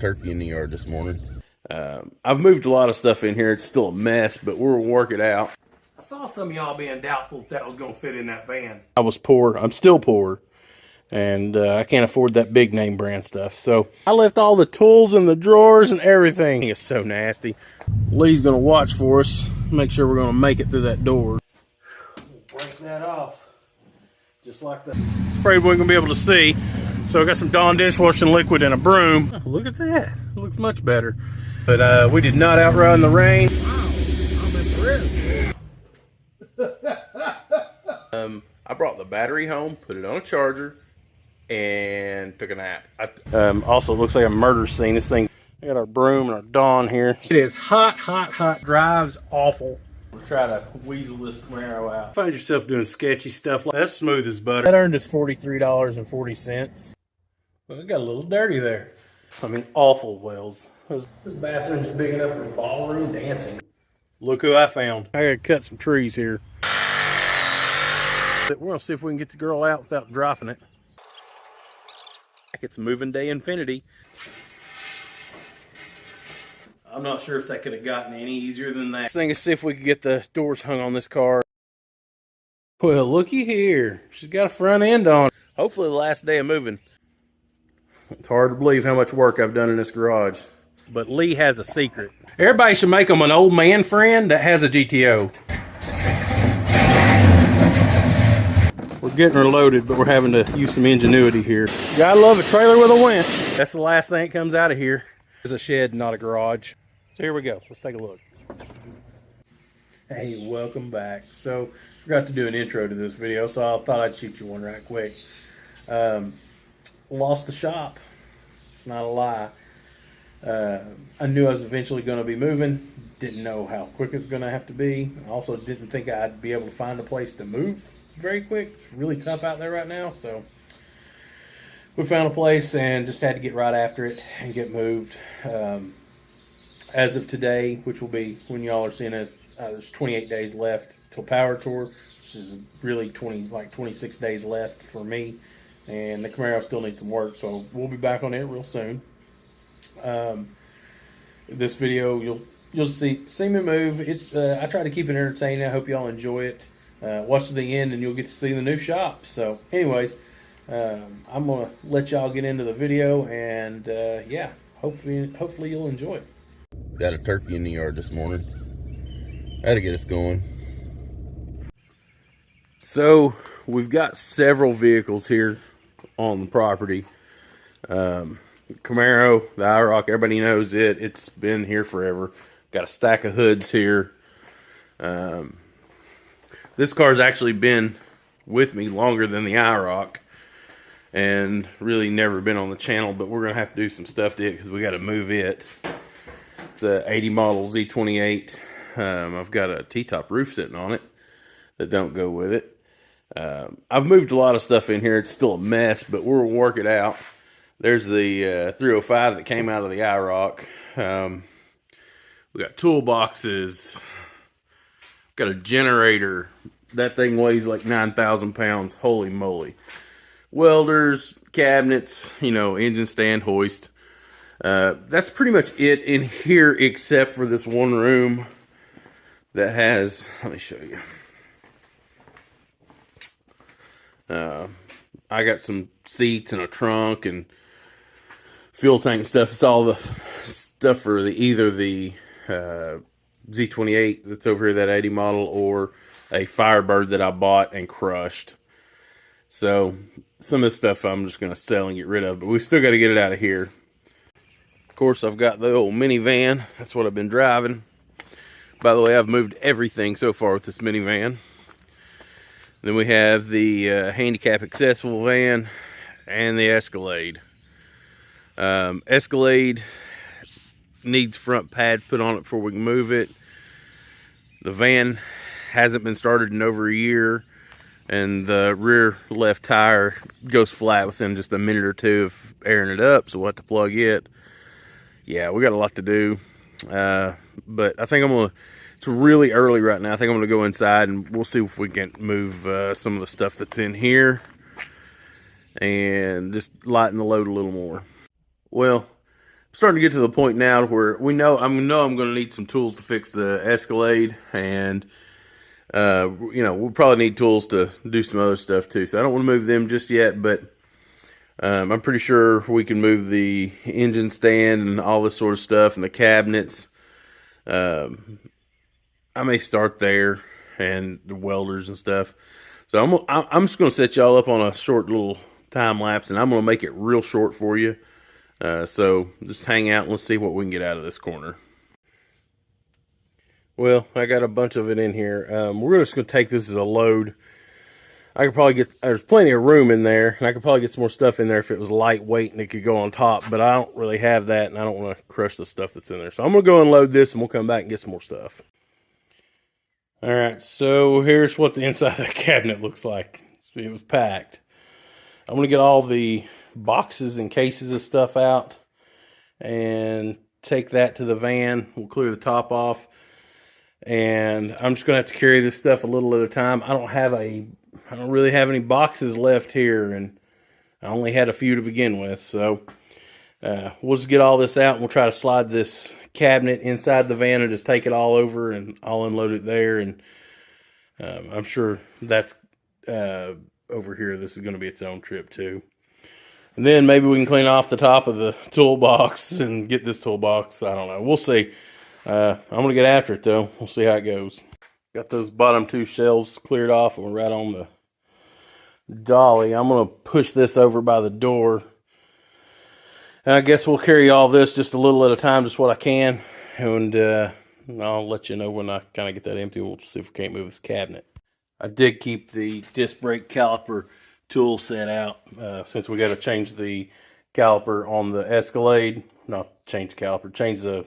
turkey in the yard this morning. I've moved a lot of stuff in here. It's still a mess, but we'll work it out. I saw some of y'all being doubtful if that was going to fit in that van. I was poor. I'm still poor. And I can't afford that big name brand stuff. So I left all the tools in the drawers and everything. It's so nasty. Lee's going to watch for us. Make sure we're going to make it through that door. Break that off. Just like that. Afraid we ain't going to be able to see. So I got some Dawn dishwashing liquid and a broom. Oh, look at that. It looks much better. But we did not outrun the rain. I brought the battery home, put it on a charger, and took a nap. Also, it looks like a murder scene. This thing, we got our broom and our Dawn here. It is hot, hot, hot. Drives awful. We'll try to weasel this Camaro out. Find yourself doing sketchy stuff. That's smooth as butter. That earned us $43.40. Well, it got a little dirty there. I mean, awful wells. This bathroom's big enough for ballroom dancing. Look who I found. I gotta cut some trees here. We're gonna see if we can get the girl out without dropping it. It's moving day infinity. I'm not sure if that could have gotten any easier than that. Next thing is see if we could get the doors hung on this car. Well, looky here. She's got a front end on. Hopefully the last day of moving. It's hard to believe how much work I've done in this garage. But Lee has a secret. Everybody should make them an old man friend that has a GTO. We're getting her loaded, but we're having to use some ingenuity here. Gotta love a trailer with a winch. That's the last thing that comes out of here. It's a shed, not a garage. So here we go. Let's take a look. Hey, welcome back. So, forgot to do an intro to this video, so I thought I'd shoot you one right quick. Lost the shop. It's not a lie. I knew I was eventually going to be moving. Didn't know how quick it's going to have to be. I also didn't think I'd be able to find a place to move very quick. It's really tough out there right now, so we found a place and just had to get right after it and get moved. As of today, which will be when y'all are seeing this, there's 28 days left till Power Tour, which is really 26 days left for me, and the Camaro still needs some work, so we'll be back on it real soon. This video, you'll see me move. It's I try to keep it entertaining. I hope y'all enjoy it. Watch to the end and you'll get to see the new shop. So anyways, I'm gonna let y'all get into the video, and yeah, hopefully you'll enjoy it. Got a turkey in the yard this morning. Had to get us going. So we've got several vehicles here on the property. Camaro, the IROC, everybody knows it. It's been here forever. Got a stack of hoods here. This car's actually been with me longer than the IROC, and really never been on the channel, but we're going to have to do some stuff to it because we got to move it. It's a 80 model Z28. I've got a T-top roof sitting on it that don't go with it. I've moved a lot of stuff in here. It's still a mess, but we'll work it out. There's the 305 that came out of the IROC. We got toolboxes. Got a generator. That thing weighs like 9,000 pounds. Holy moly. Welders, cabinets, engine stand, hoist. That's pretty much it in here, except for this one room that has, let me show you. I got some seats and a trunk and fuel tank stuff. It's all the stuff for either the Z28 that's over here, that 80 model, or a Firebird that I bought and crushed. So some of this stuff I'm just going to sell and get rid of, but we've still got to get it out of here. Of course, I've got the old minivan. That's what I've been driving. By the way, I've moved everything so far with this minivan. Then we have the handicap accessible van and the Escalade. Escalade needs front pads put on it before we can move it. The van hasn't been started in over a year, and the rear left tire goes flat within just a minute or two of airing it up, so we'll have to plug it. Yeah, we got a lot to do, but I think it's really early right now. I think I'm gonna go inside and we'll see if we can move some of the stuff that's in here and just lighten the load a little more. Well, starting to get to the point now where I'm going to need some tools to fix the Escalade, and we'll probably need tools to do some other stuff too. So I don't want to move them just yet, but I'm pretty sure we can move the engine stand and all this sort of stuff and the cabinets. I may start there, and the welders and stuff. So I'm just going to set y'all up on a short little time lapse, and I'm going to make it real short for you. So just hang out and let's see what we can get out of this corner. Well, I got a bunch of it in here. We're just going to take this as a load. I could probably there's plenty of room in there, and I could probably get some more stuff in there if it was lightweight and it could go on top, but I don't really have that, and I don't want to crush the stuff that's in there. So I'm going to go and load this, and we'll come back and get some more stuff. All right, so here's what the inside of the cabinet looks like. It was packed. I'm going to get all the boxes and cases of stuff out and take that to the van. We'll clear the top off, and I'm just going to have to carry this stuff a little at a time. I don't really have any boxes left here, and I only had a few to begin with. So we'll just get all this out, and we'll try to slide this cabinet inside the van and just take it all over, and I'll unload it there. And I'm sure that's over here. This is going to be its own trip too. And then maybe we can clean off the top of the toolbox and get this toolbox. I don't know. We'll see. I'm going to get after it though. We'll see how it goes. Got those bottom two shelves cleared off, and we're right on the dolly. I'm going to push this over by the door. And I guess we'll carry all this just a little at a time, just what I can. And I'll let you know when I kind of get that empty. We'll see if we can't move this cabinet. I did keep the disc brake caliper tool set out since we got to change the caliper on the Escalade. Not change the caliper, change the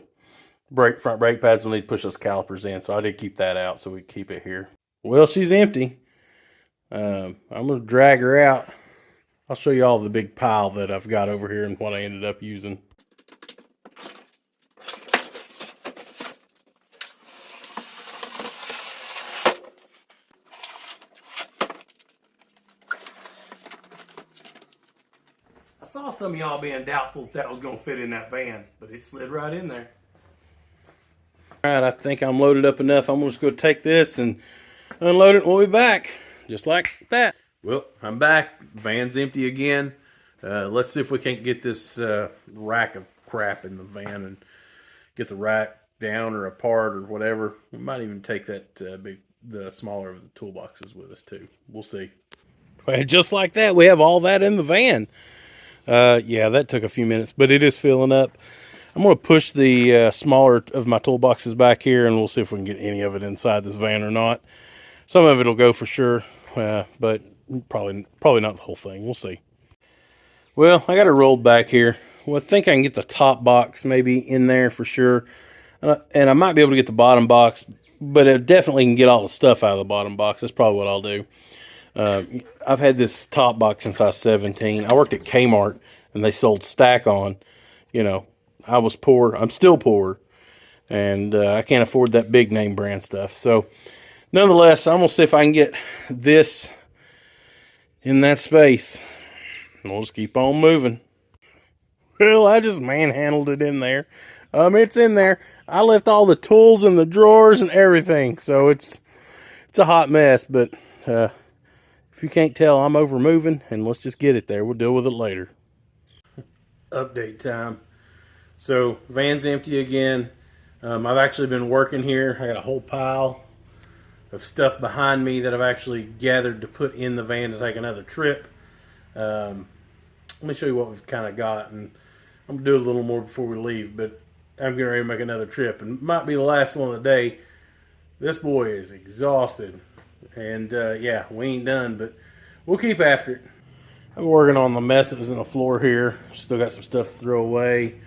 front brake pads. We'll need to push those calipers in. So I did keep that out so we keep it here. Well, she's empty. I'm going to drag her out. I'll show you all the big pile that I've got over here and what I ended up using. I saw some of y'all being doubtful if that was going to fit in that van, but it slid right in there. All right, I think I'm loaded up enough. I'm just going to take this and unload it, and we'll be back. Just like that. Well, I'm back. Van's empty again. Let's see if we can't get this rack of crap in the van and get the rack down or apart or whatever. We might even take that the smaller of the toolboxes with us too. We'll see. Well, just like that, we have all that in the van. Yeah, that took a few minutes, but it is filling up. I'm going to push the smaller of my toolboxes back here, and we'll see if we can get any of it inside this van or not. Some of it will go for sure, but probably not the whole thing. We'll see. Well, I got it rolled back here. Well, I think I can get the top box maybe in there for sure. And I might be able to get the bottom box, but I definitely can get all the stuff out of the bottom box. That's probably what I'll do. I've had this top box since I was 17. I worked at Kmart, and they sold stack-on. You know, I was poor. I'm still poor. And I can't afford that big name brand stuff. So, nonetheless, I'm going to see if I can get this in that space. And we'll just keep on moving. Well, I just manhandled it in there. It's in there. I left all the tools in the drawers and everything. So it's a hot mess. But if you can't tell, I'm over moving. And let's just get it there. We'll deal with it later. Update time. So, van's empty again. I've actually been working here. I got a whole pile of stuff behind me that I've actually gathered to put in the van to take another trip. Let me show you what we've kind of got, and I'm going to do a little more before we leave, but I'm getting ready to make another trip, and it might be the last one of the day. This boy is exhausted, and yeah, we ain't done, but we'll keep after it. I'm working on the mess that was in the floor here. Still got some stuff to throw away.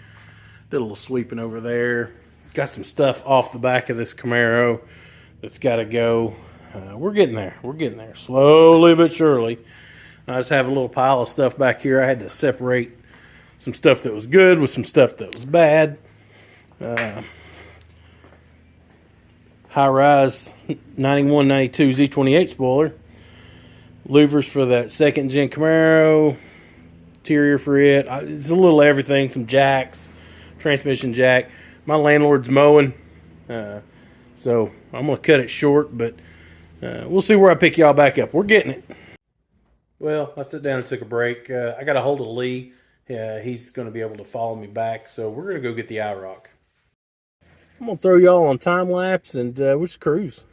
Did a little sweeping over there. Got some stuff off the back of this Camaro that's got to go. We're getting there. We're getting there. Slowly but surely. I just have a little pile of stuff back here. I had to separate some stuff that was good with some stuff that was bad. High-rise 91, 92 Z28 spoiler. Louvers for that second-gen Camaro. Interior for it. It's a little everything. Some jacks. transmission jack. My landlord's mowing, so I'm going to cut it short, but we'll see where I pick y'all back up. We're getting it. Well, I sat down and took a break. I got a hold of Lee. He's going to be able to follow me back, so we're going to go get the IROC. I'm going to throw y'all on time lapse, and we'll just cruise.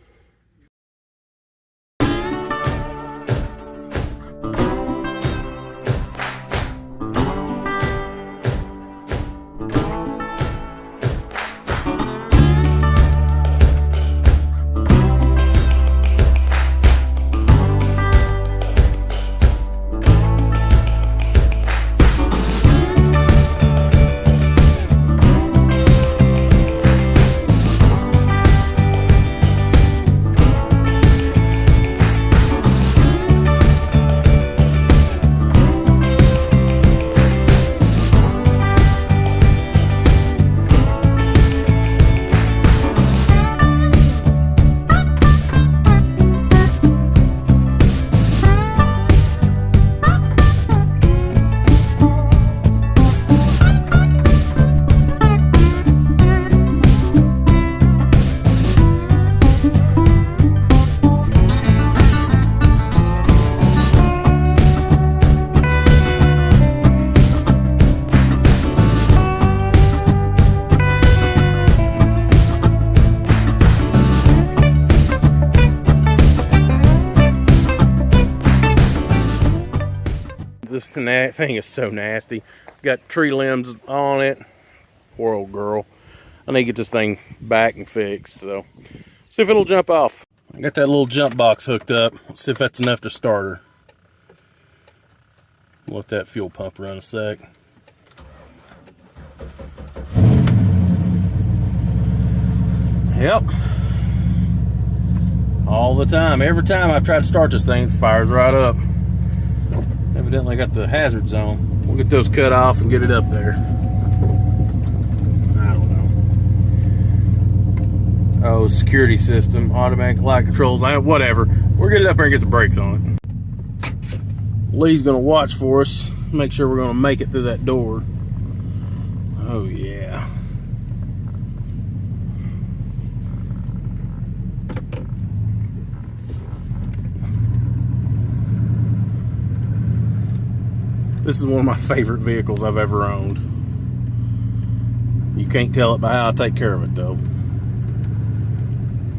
This thing is so nasty. Got tree limbs on it. Poor old girl. I need to get this thing back and fixed, so see if it'll jump off. I got that little jump box hooked up. Let's see if that's enough to start her. Let that fuel pump run a sec. Yep. All the time. Every time I've tried to start this thing, it fires right up. Evidently got the hazard zone. We'll get those cut off and get it up there. I don't know. Oh, security system, automatic light controls, whatever. We'll get it up there and get some brakes on it. Lee's gonna watch for us, make sure we're gonna make it through that door. Oh yeah. This is one of my favorite vehicles I've ever owned. You can't tell it by how I take care of it, though.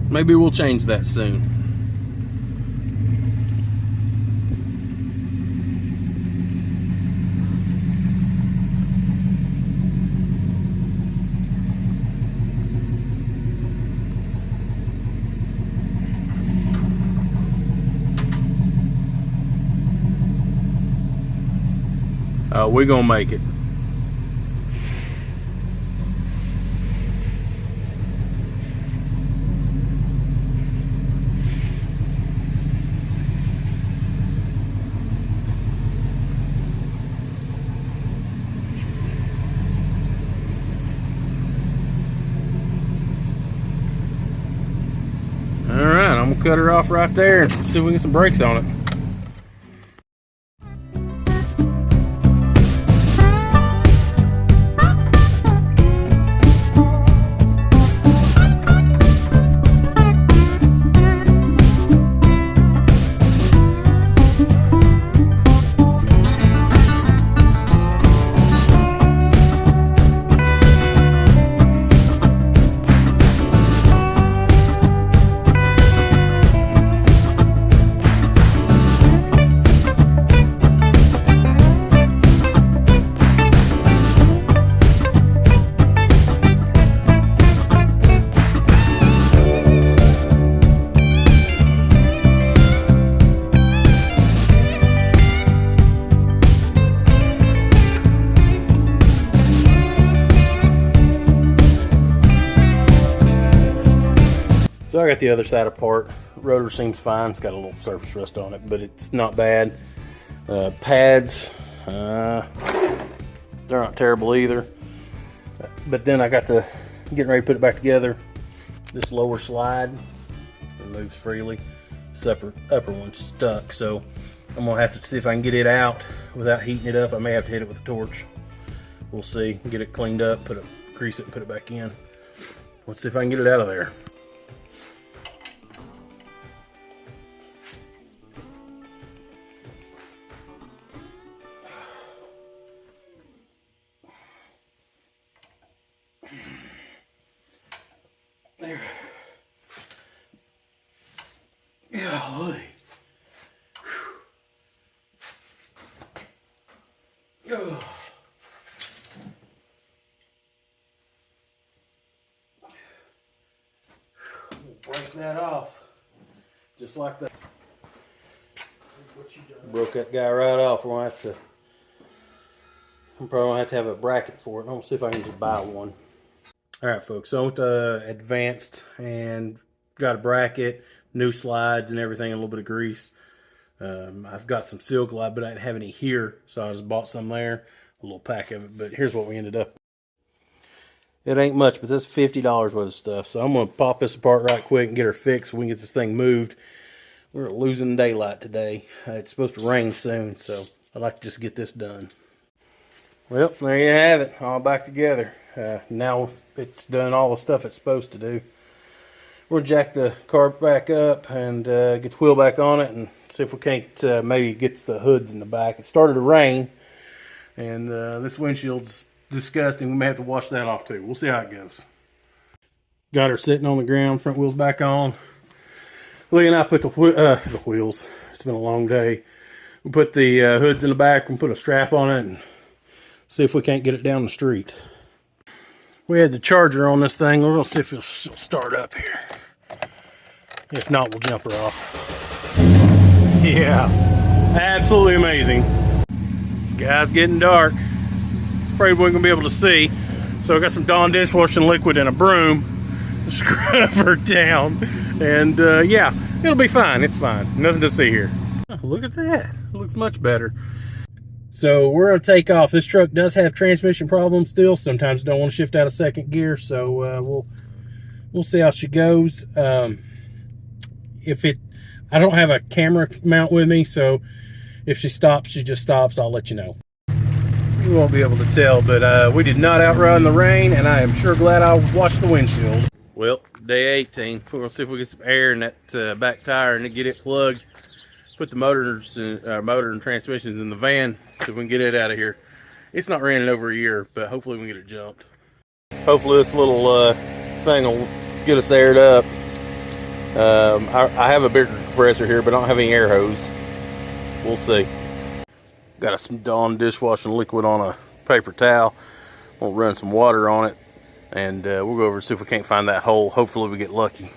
Maybe we'll change that soon. We're gonna make it. All right, I'm gonna cut her off right there and see if we can get some brakes on it. So I got the other side apart. Rotor seems fine. It's got a little surface rust on it, but it's not bad. Pads, they're not terrible either. But then I got to getting ready to put it back together. This lower slide, it moves freely. This upper one's stuck, so I'm gonna have to see if I can get it out without heating it up. I may have to hit it with a torch. We'll see. Get it cleaned up, put a grease it and put it back in. Let's see if I can get it out of there. There. Golly. Oh. Break that off, just like that. Broke that guy right off. I'm probably gonna have to have a bracket for it. I'm gonna see if I can just buy one. All right, folks. So I went to Advanced and got a bracket, new slides and everything, and a little bit of grease. I've got some Seal Glide, but I didn't have any here, so I just bought some there, a little pack of it. But here's what we ended up. It ain't much, but this is $50 worth of stuff. So I'm going to pop this apart right quick and get her fixed so we can get this thing moved. We're losing daylight today. It's supposed to rain soon, so I'd like to just get this done. Well, there you have it, all back together. Now it's done all the stuff it's supposed to do. We'll jack the car back up and get the wheel back on it and see if we can't maybe get the hoods in the back. It started to rain, and this windshield's disgusting. We may have to wash that off too. We'll see how it goes. Got her sitting on the ground, front wheels back on. Lee and I put the wheels. It's been a long day. We put the hoods in the back and put a strap on it and see if we can't get it down the street. We had the charger on this thing. We're going to see if it'll start up here. If not, we'll jump her off. Yeah, absolutely amazing. This guy's getting dark. Afraid we ain't gonna be able to see. So I got some Dawn dishwashing liquid and a broom to scrub her down. And yeah, it'll be fine. It's fine. Nothing to see here. Oh, look at that. It looks much better. So we're gonna take off. This truck does have transmission problems still. Sometimes don't want to shift out of second gear. So we'll see how she goes. I don't have a camera mount with me, so if she stops, she just stops. I'll let you know. You won't be able to tell, but we did not outrun the rain, and I am sure glad I washed the windshield. Well, day 18. We're gonna see if we get some air in that back tire and get it plugged. Put the motor and transmissions in the van so we can get it out of here. It's not ran in over a year, but hopefully we can get it jumped. Hopefully this little thing will get us aired up. I have a bigger compressor here, but I don't have any air hose. We'll see. Got some Dawn dishwashing liquid on a paper towel. We'll run some water on it, and we'll go over and see if we can't find that hole. Hopefully we get lucky.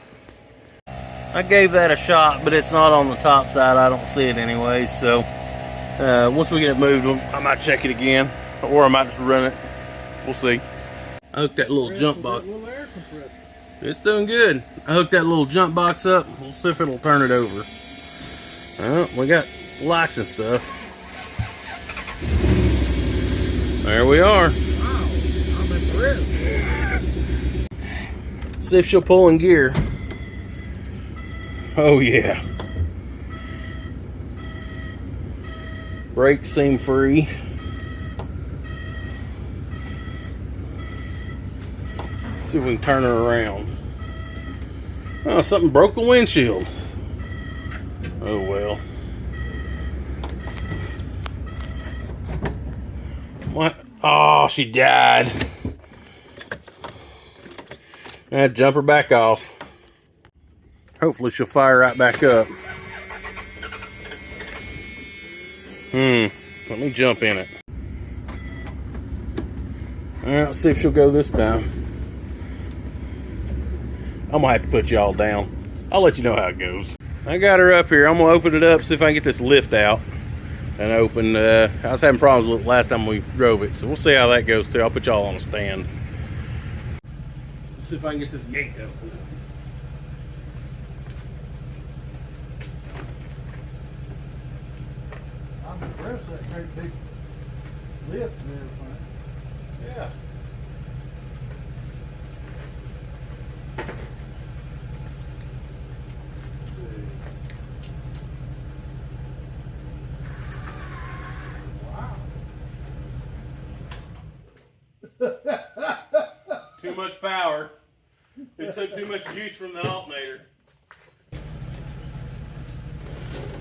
I gave that a shot, but it's not on the top side. I don't see it anyway, so once we get it moved, I might check it again, or I might just run it. We'll see. I hooked that little jump box. It's doing good. I hooked that little jump box up. We'll see if it'll turn it over. Well, we got lights and stuff. There we are. Wow, I'm impressed. See if she'll pull in gear. Oh yeah. Brakes seem free. See if we can turn her around. Oh, something broke the windshield. Oh well. What? Oh, she died. I had to jump her back off. Hopefully she'll fire right back up. Let me jump in it. Alright, let's see if she'll go this time. I'm gonna have to put y'all down. I'll let you know how it goes. I got her up here. I'm gonna open it up, see if I can get this lift out. And open, I was having problems with it last time we drove it, so we'll see how that goes too. I'll put y'all on a stand. Let's see if I can get this gate open. I'm impressed with that great big lift and everything. Yeah. Too much power. It took too much juice from the alternator.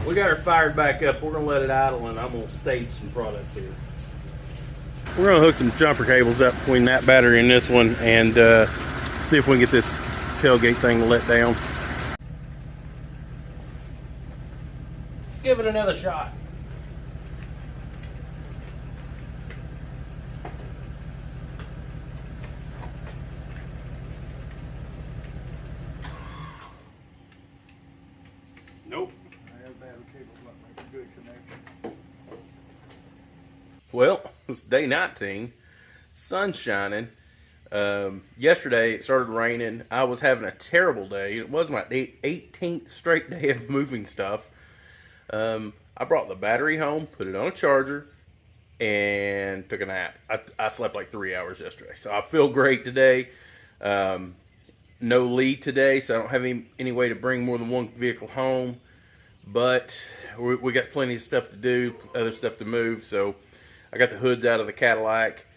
We got her fired back up. We're gonna let it idle and I'm gonna stage some products here. We're gonna hook some jumper cables up between that battery and this one and see if we can get this tailgate thing to let down. Let's give it another shot. Nope. I have battery cables not making good connection. Well, it's day 19. Sun's shining. Yesterday it started raining. I was having a terrible day. It was my 18th straight day of moving stuff. I brought the battery home, put it on a charger, and took a nap. I slept like 3 hours yesterday, so I feel great today. No lead today, so I don't have any way to bring more than one vehicle home. But we got plenty of stuff to do, other stuff to move. So I got the hoods out of the Cadillac.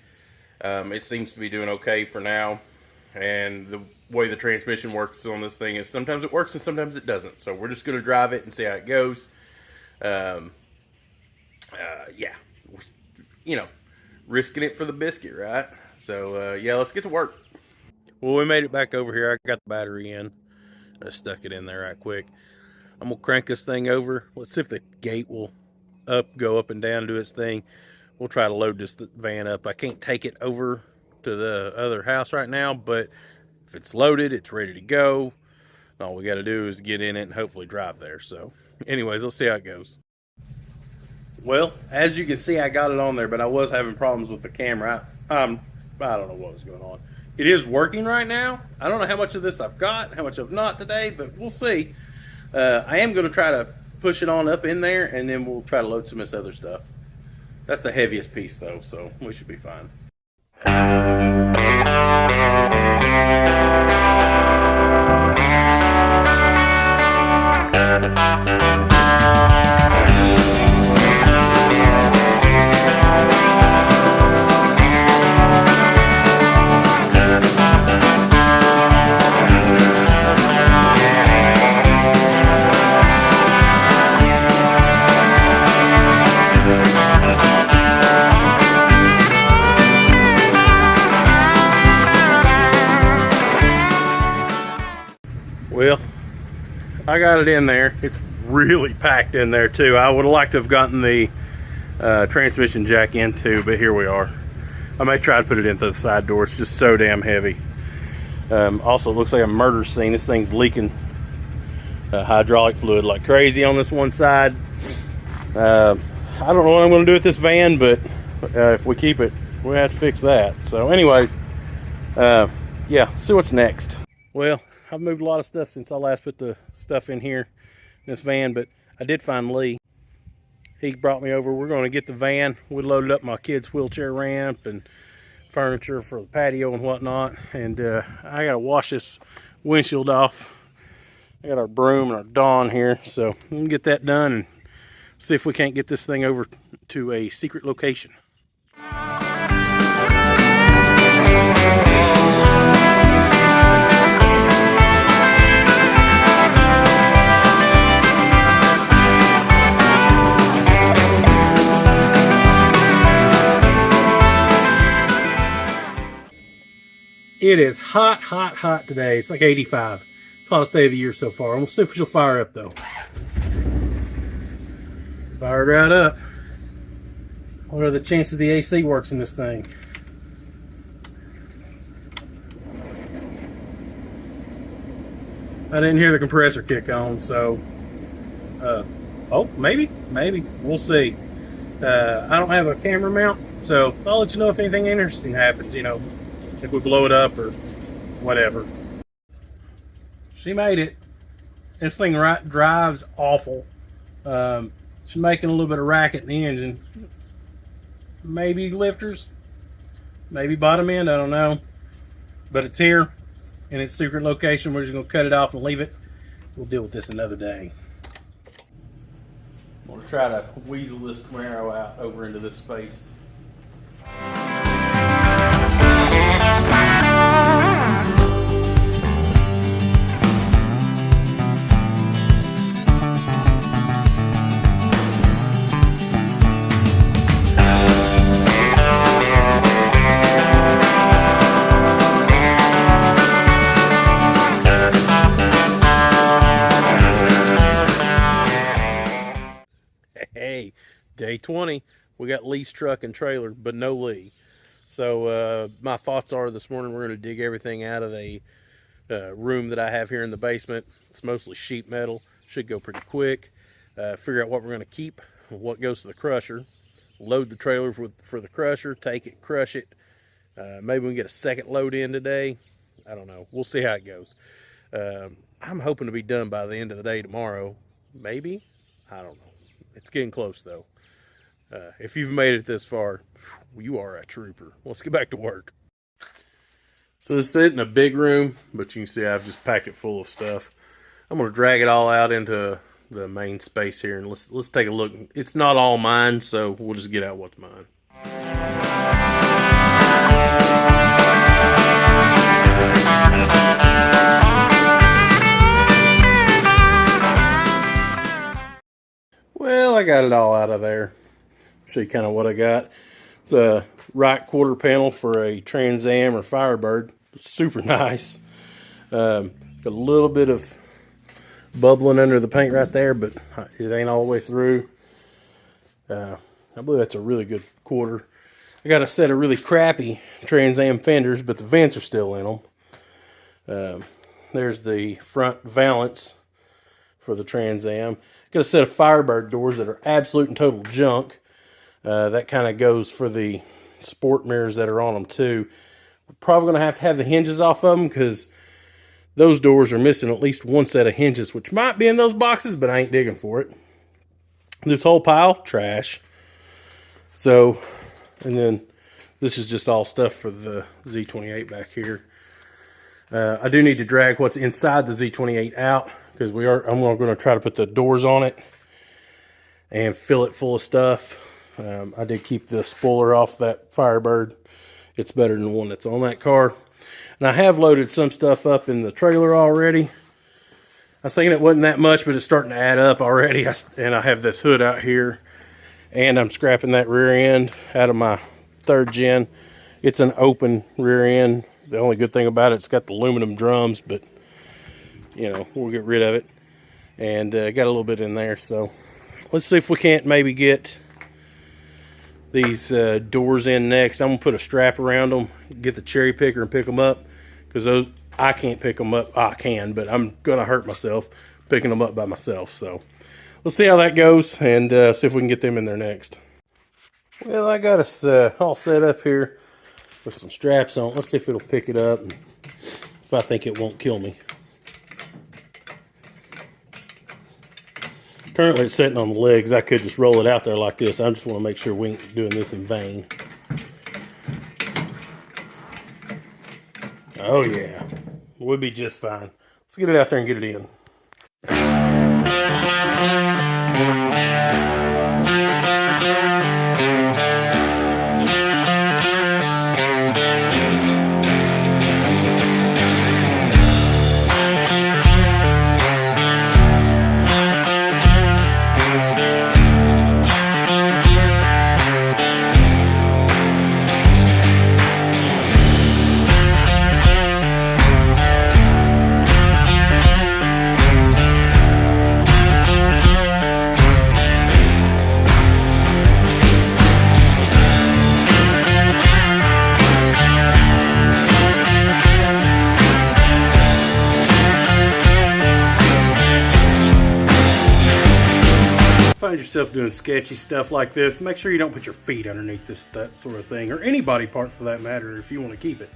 It seems to be doing okay for now. And the way the transmission works on this thing is sometimes it works and sometimes it doesn't. So we're just going to drive it and see how it goes. Yeah, you know, risking it for the biscuit, right? So yeah, let's get to work. Well, we made it back over here. I got the battery in. I stuck it in there right quick. I'm gonna crank this thing over. Let's see if the gate will go up and down, do its thing. We'll try to load this van up. I can't take it over to the other house right now, but if it's loaded, it's ready to go. All we got to do is get in it and hopefully drive there. So anyways, let's see how it goes. Well, as you can see, I got it on there, but I was having problems with the camera. I don't know what was going on. It is working right now. I don't know how much of this I've got, how much I've not today, but we'll see. I am going to try to push it on up in there, and then we'll try to load some of this other stuff. That's the heaviest piece, though, so we should be fine. Well, I got it in there. It's really packed in there too. I would have liked to have gotten the transmission jack in too, but here we are. I may try to put it into the side door. It's just so damn heavy. Also, it looks like a murder scene. This thing's leaking hydraulic fluid like crazy on this one side. I don't know what I'm going to do with this van, but if we keep it, we'll have to fix that. So anyways, yeah, see what's next. Well, I've moved a lot of stuff since I last put the stuff in here in this van, but I did find Lee. He brought me over. We're going to get the van. We loaded up my kids' wheelchair ramp and furniture for the patio and whatnot, and I got to wash this windshield off. I got our broom and our Dawn here, so we can get that done and see if we can't get this thing over to a secret location. It is hot, hot, hot today. It's like 85. It's the hottest day of the year so far. And we'll see if she'll fire up though. Fired right up. What are the chances the AC works in this thing? I didn't hear the compressor kick on, so oh, maybe. We'll see. I don't have a camera mount, so I'll let you know if anything interesting happens, you know, if we blow it up or whatever. She made it. This thing drives awful. She's making a little bit of racket in the engine. Maybe lifters, maybe bottom end, I don't know. But it's here in its secret location. We're just gonna cut it off and leave it. We'll deal with this another day. I'm gonna try to weasel this Camaro out over into this space. hey, day 20, we got Lee's truck and trailer, but no Lee. So my thoughts are this morning we're going to dig everything out of the room that I have here in the basement. It's mostly sheet metal. Should go pretty quick. Figure out what we're going to keep, what goes to the crusher. Load the trailer for the crusher, take it, crush it. Maybe we can get a second load in today. I don't know. We'll see how it goes. I'm hoping to be done by the end of the day tomorrow. Maybe. I don't know. It's getting close, though. If you've made it this far, you are a trooper. Let's get back to work. So this is it in a big room, but you can see I've just packed it full of stuff. I'm going to drag it all out into the main space here, and let's take a look. It's not all mine, so we'll just get out what's mine. Well, I got it all out of there. Show you kind of what I got. The right quarter panel for a Trans Am or Firebird. Super nice. Got a little bit of bubbling under the paint right there, but it ain't all the way through. I believe that's a really good quarter. I got a set of really crappy Trans Am fenders, but the vents are still in them. There's the front valance for the Trans Am. Got a set of Firebird doors that are absolute and total junk. That kind of goes for the sport mirrors that are on them too. We're probably going to have the hinges off of them because those doors are missing at least one set of hinges, which might be in those boxes, but I ain't digging for it. This whole pile, trash. So, and then this is just all stuff for the Z28 back here. I do need to drag what's inside the Z28 out because I'm going to try to put the doors on it and fill it full of stuff. I did keep the spoiler off that Firebird. It's better than the one that's on that car. And I have loaded some stuff up in the trailer already. I was thinking it wasn't that much, but it's starting to add up already. And I have this hood out here. And I'm scrapping that rear end out of my 3rd gen. It's an open rear end. The only good thing about it, it's got the aluminum drums, but, you know, we'll get rid of it. And got a little bit in there. So let's see if we can't maybe get these doors in next. I'm going to put a strap around them, get the cherry picker and pick them up. Because those, I can't pick them up. I can, but I'm going to hurt myself picking them up by myself. So let's see how that goes and see if we can get them in there next. Well, I got us all set up here with some straps on. Let's see if it'll pick it up and if I think it won't kill me. Currently it's sitting on the legs. I could just roll it out there like this. I just want to make sure we ain't doing this in vain. Oh yeah, we'll be just fine. Let's get it out there and get it in. Find yourself doing sketchy stuff like this, make sure you don't put your feet underneath that sort of thing, or any body part for that matter if you want to keep it.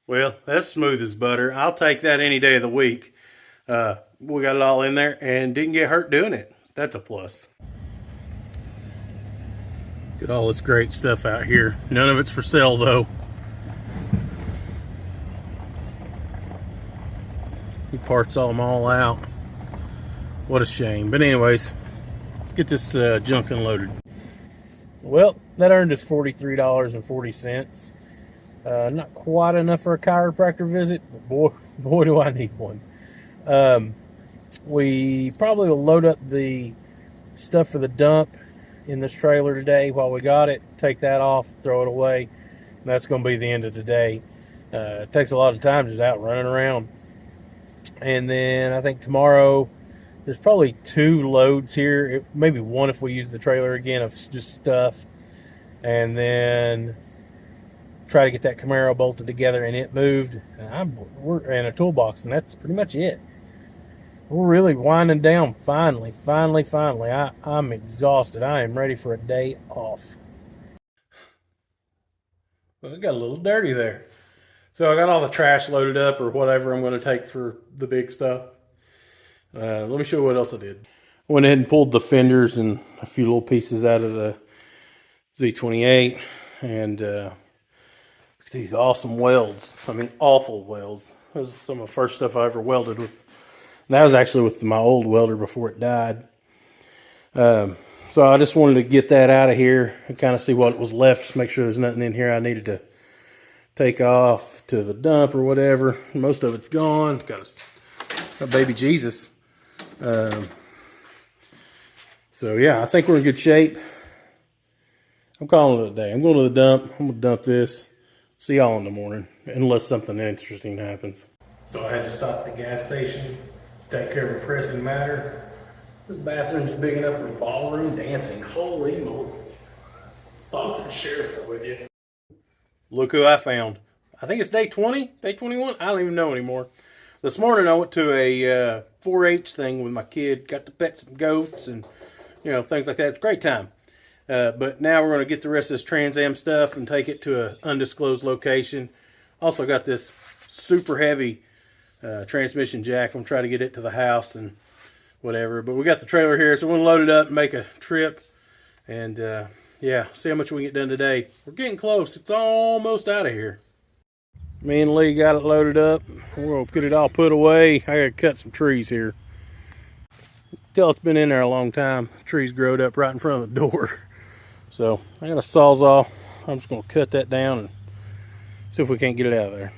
Well, that's smooth as butter. I'll take that any day of the week. We got it all in there and didn't get hurt doing it. That's a plus. Get all this great stuff out here. None of it's for sale though. He parts them all out. What a shame. But anyways, let's get this junk unloaded. Well, that earned us $43.40. Not quite enough for a chiropractor visit, but boy, do I need one. We probably will load up the stuff for the dump in this trailer today while we got it, take that off, throw it away. And that's going to be the end of the day. It takes a lot of time just out running around. And then I think tomorrow there's probably 2 loads here, maybe one if we use the trailer again of just stuff. And then try to get that Camaro bolted together and it moved. We're in a toolbox, and that's pretty much it. We're really winding down finally. I'm exhausted. I am ready for a day off. Well, it got a little dirty there. So I got all the trash loaded up or whatever I'm going to take for the big stuff. Let me show you what else I did. I went ahead and pulled the fenders and a few little pieces out of the Z28. And look at these awesome welds. I mean, awful welds. This is some of the first stuff I ever welded with. And that was actually with my old welder before it died. So I just wanted to get that out of here and kind of see what was left. Just make sure there's nothing in here I needed to take off to the dump or whatever. Most of it's gone. Got a baby Jesus. So yeah, I think we're in good shape. I'm calling it a day. I'm going to the dump. I'm going to dump this. See y'all in the morning, unless something interesting happens. So I had to stop at the gas station, take care of a pressing matter. This bathroom's big enough for ballroom dancing. Holy moly. Thought I'd share it with you. Look who I found. I think it's day 20, day 21. I don't even know anymore. This morning I went to a 4-H thing with my kid. Got to pet some goats and, you know, things like that. It's a great time. But now we're going to get the rest of this Trans Am stuff and take it to an undisclosed location. Also got this super heavy transmission jack. I'm going to try to get it to the house and whatever. But we got the trailer here, so we're going to load it up and make a trip. And yeah, see how much we can get done today. We're getting close. It's almost out of here. Me and Lee got it loaded up. We're going to get it all put away. I got to cut some trees here. Tell it's been in there a long time. The trees growed up right in front of the door. So I got a Sawzall. I'm just going to cut that down and see if we can't get it out of there.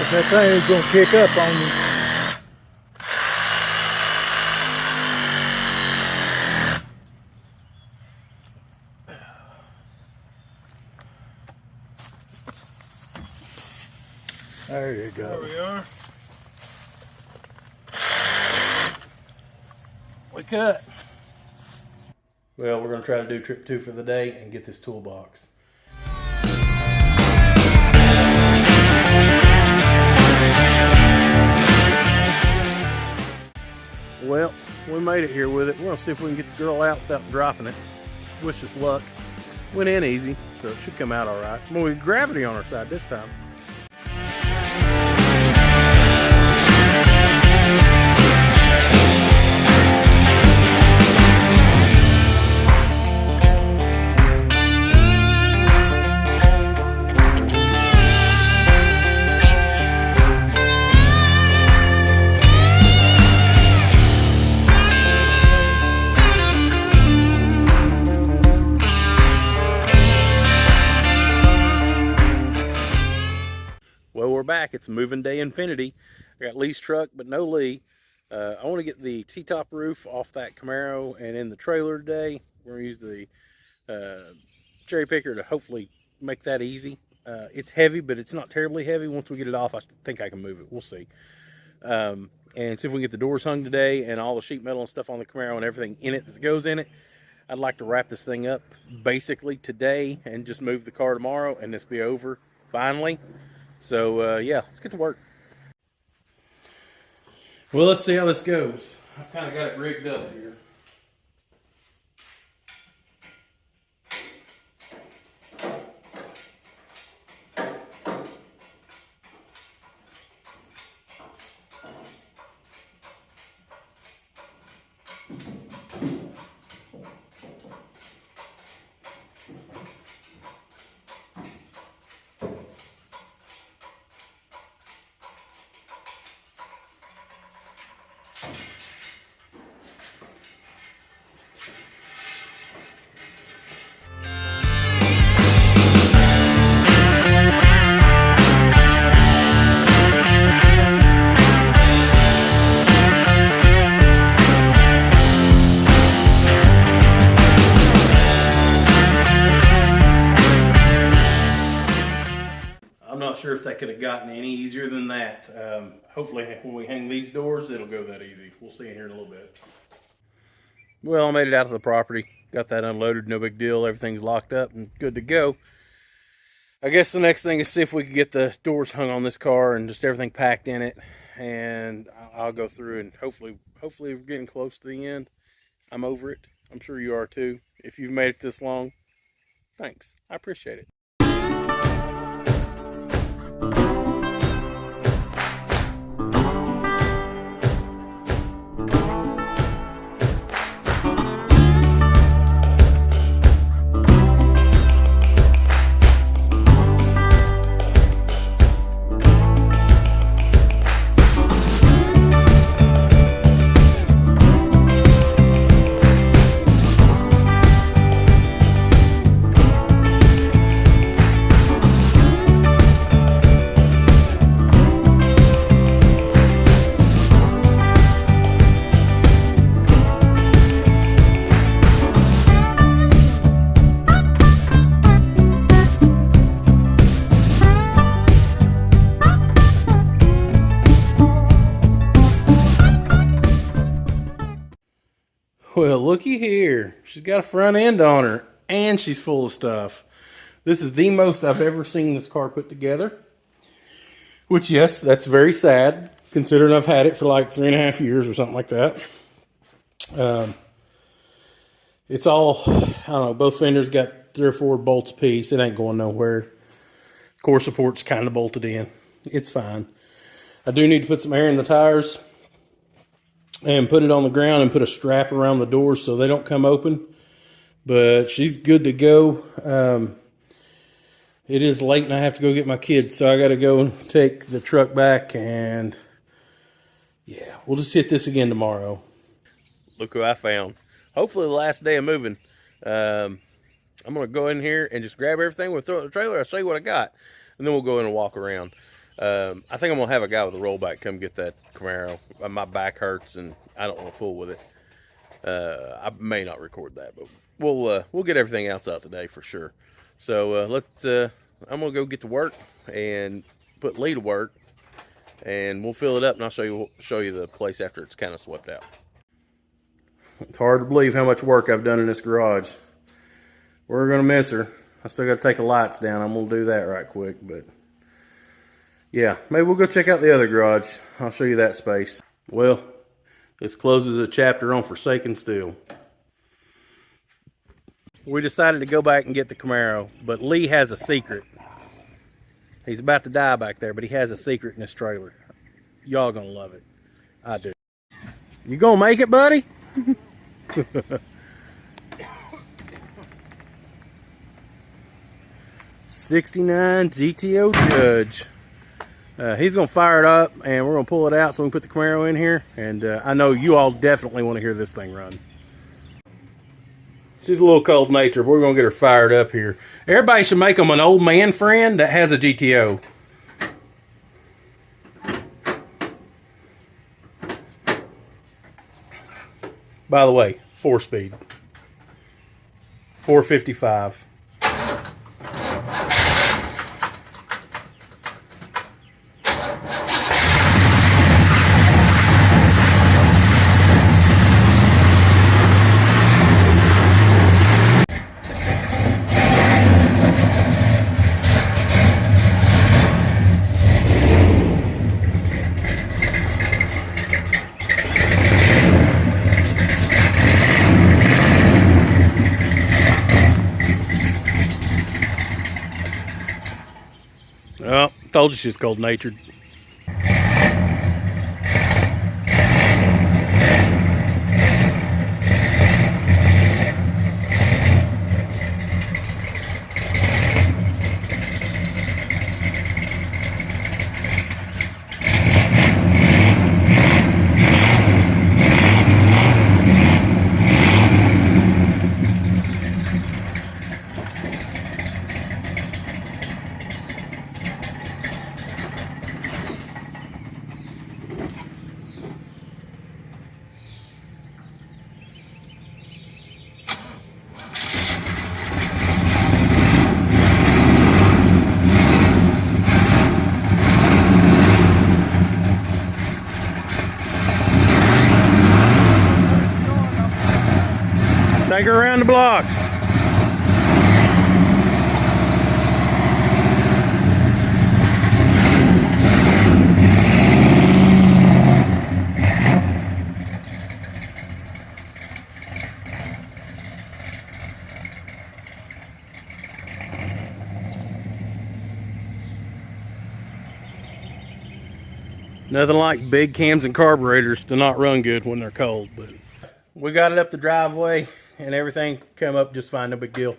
That thing is going to kick up on you. There you go. There we are. We cut. Well, we're going to try to do trip 2 for the day and get this toolbox. Well, we made it here with it. We're going to see if we can get the girl out without dropping it. Wish us luck. Went in easy, so it should come out all right. Well, we have gravity on our side this time. Well, we're back. It's moving day infinity. I got Lee's truck, but no Lee. I want to get the T-top roof off that Camaro and in the trailer today. We're going to use the cherry picker to hopefully make that easy. It's heavy, but it's not terribly heavy. Once we get it off, I think I can move it. We'll see. And see if we can get the doors hung today and all the sheet metal and stuff on the Camaro and everything in it that goes in it. I'd like to wrap this thing up basically today and just move the car tomorrow and this be over finally. So yeah, let's get to work. Well, let's see how this goes. I've kind of got it rigged up here. I'm not sure if that could have gotten any easier than that. Hopefully when we hang these doors, it'll go that easy. We'll see in here in a little bit. Well, I made it out to the property. Got that unloaded, no big deal. Everything's locked up and good to go. I guess the next thing is see if we can get the doors hung on this car and just everything packed in it. And I'll go through and hopefully we're getting close to the end. I'm over it. I'm sure you are too. If you've made it this long, thanks. I appreciate it. Well, looky here. She's got a front end on her, and she's full of stuff. This is the most I've ever seen this car put together. Which, yes, that's very sad, considering I've had it for like 3.5 years or something like that. It's all, I don't know, both fenders got 3 or 4 bolts apiece. It ain't going nowhere. Core support's kind of bolted in. It's fine. I do need to put some air in the tires and put it on the ground and put a strap around the doors so they don't come open. But she's good to go. It is late and I have to go get my kids, so I got to go and take the truck back, and yeah, we'll just hit this again tomorrow. Look who I found. Hopefully the last day of moving. I'm going to go in here and just grab everything. We'll throw it in the trailer. I'll show you what I got, and then we'll go in and walk around. I think I'm going to have a guy with a rollback come get that Camaro. My back hurts, and I don't want to fool with it. I may not record that, but we'll get everything else out today for sure. So I'm going to go get to work and put Lee to work, and we'll fill it up, and I'll show you the place after it's kind of swept out. It's hard to believe how much work I've done in this garage. We're going to miss her. I still got to take the lights down. I'm going to do that right quick, but yeah, maybe we'll go check out the other garage. I'll show you that space. Well, this closes a chapter on Forsaken Steel. We decided to go back and get the Camaro, but Lee has a secret. He's about to die back there, but he has a secret in this trailer. Y'all gonna love it. I do. You gonna make it, buddy? '69 GTO Judge. He's gonna fire it up, and we're gonna pull it out so we can put the Camaro in here. And I know you all definitely want to hear this thing run. She's a little cold natured, but we're gonna get her fired up here. Everybody should make them an old man friend that has a GTO. By the way, 4-speed. 455. Oh, told you she's cold-natured. Take her around the block. Nothing like big cams and carburetors to not run good when they're cold, but we got it up the driveway and everything come up just fine, no big deal.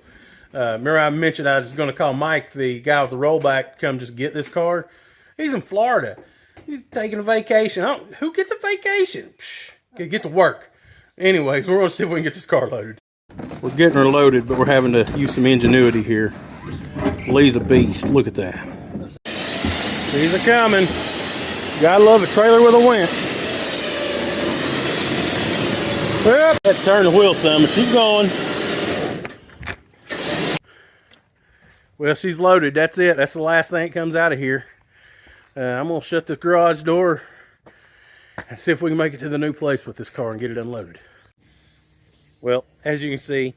Remember I mentioned I was going to call Mike, the guy with the rollback, to come just get this car. He's in Florida. He's taking a vacation. Who gets a vacation? Psh, get to work. Anyways, we're going to see if we can get this car loaded. We're getting her loaded, but we're having to use some ingenuity here. Lee's a beast. Look at that. These are coming. Gotta love a trailer with a winch. Yep, had to turn the wheel some, but she's going. Well, she's loaded. That's it. That's the last thing that comes out of here. I'm gonna shut this garage door and see if we can make it to the new place with this car and get it unloaded. Well, as you can see,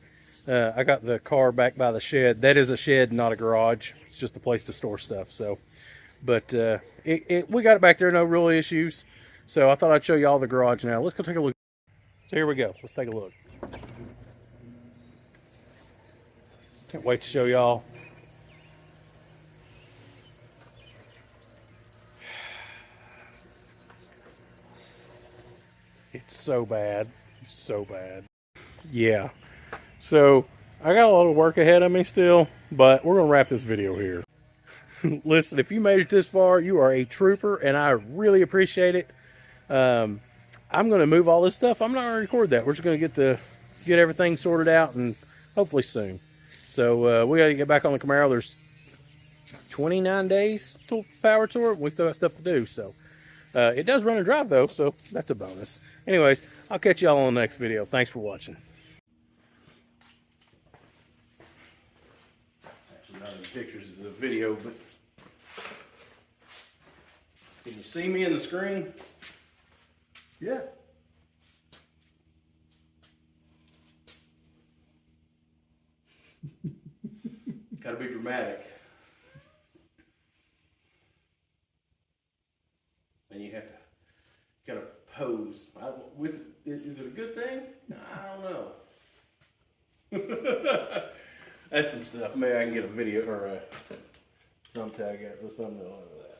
I got the car back by the shed. That is a shed, not a garage. It's just a place to store stuff. So, but we got it back there, no real issues. So I thought I'd show you all the garage now. Let's go take a look. So here we go. Let's take a look. Can't wait to show y'all. It's so bad. It's so bad. Yeah. So I got a lot of work ahead of me still, but we're going to wrap this video here. Listen, if you made it this far, you are a trooper, and I really appreciate it. I'm going to move all this stuff. I'm not going to record that. We're just going to get everything sorted out, and hopefully soon. So we got to get back on the Camaro. There's 29 days to power tour. We still got stuff to do. So it does run and drive though, so that's a bonus. Anyways, I'll catch y'all on the next video. Thanks for watching. Actually, not in the pictures, it's a video, but can you see me in the screen? Yeah. Gotta be dramatic. And you have to kind of pose. Is it a good thing? I don't know. That's some stuff. Maybe I can get a video or a thumbtack or thumbnail out of that.